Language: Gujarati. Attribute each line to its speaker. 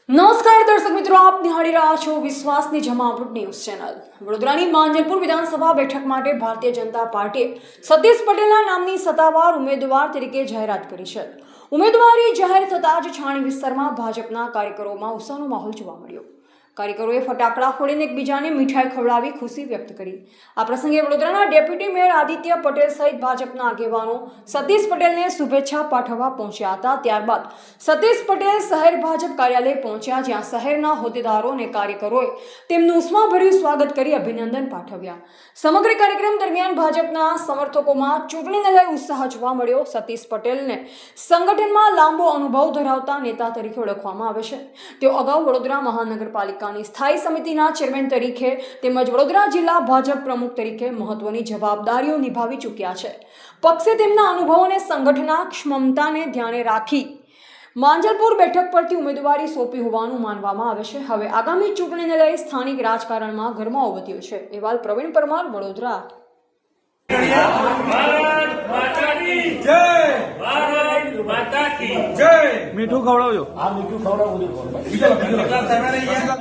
Speaker 1: નમસ્કાર દર્શક મિત્રો, આપ નિહાળી રહ્યા છો વિશ્વાસની જમાવટ ન્યૂઝ ચેનલ। વડોદરાની માંજલપુર વિધાનસભા બેઠક માટે ભારતીય જનતા પાર્ટીએ સતીશ પટેલના નામની સત્તાવાર ઉમેદવાર તરીકે જાહેરાત કરી છે। ઉમેદવારી જાહેર થતાં જ છાણી વિસ્તારમાં ભાજપના કાર્યકરોમાં ઉત્સાહનો માહોલ જોવા મળ્યો। કાર્યકરોએ ફટાકડા ફોડીને એકબીજાને મીઠાઈ ખવડાવી ખુશી વ્યક્ત કરી। આ પ્રસંગે વડોદરાના ડેપ્યુટી મેયર આદિત્ય પટેલ સહિત ભાજપના આગેવાનો સતીશ પટેલને શુભેચ્છા પાઠવવા પહોંચ્યા હતા। ત્યારબાદ સતીશ પટેલ શહેર ભાજપ કાર્યાલય પહોંચ્યા, જ્યાં શહેરના હોદ્દેદારો અને કાર્યકરોએ તેમનું ઉષ્માભર્યું સ્વાગત કરી અભિનંદન પાઠવ્યા। સમગ્ર કાર્યક્રમ દરમિયાન ભાજપના સમર્થકોમાં ચૂંટણીને લઈ ઉત્સાહ જોવા મળ્યો। સતીશ પટેલને સંગઠનમાં લાંબો અનુભવ ધરાવતા નેતા તરીકે ઓળખવામાં આવે છે। તેઓ અગાઉ વડોદરા મહાનગરપાલિકા સ્થાયી સમિતિના ચેરમેન તરીકે તેમજ વડોદરા જિલ્લા ભાજપ પ્રમુખ તરીકે મહત્વની જવાબદારીઓ નિભાવી ચૂક્યા છે। પક્ષે તેમના અનુભવ અને સંગઠનના ક્ષમતાને ધ્યાને રાખી માંજલપુર બેઠક પરથી ઉમેદવારી સોંપી હોવાનું માનવામાં આવે છે। હવે આગામી ચૂંટણીને લઈ સ્થાનિક રાજકારણમાં ગરમાવો વધ્યો છે। અહેવાલ પ્રવીણ પરમાર, વડોદરા।
Speaker 2: મીઠું ખવડાવજો।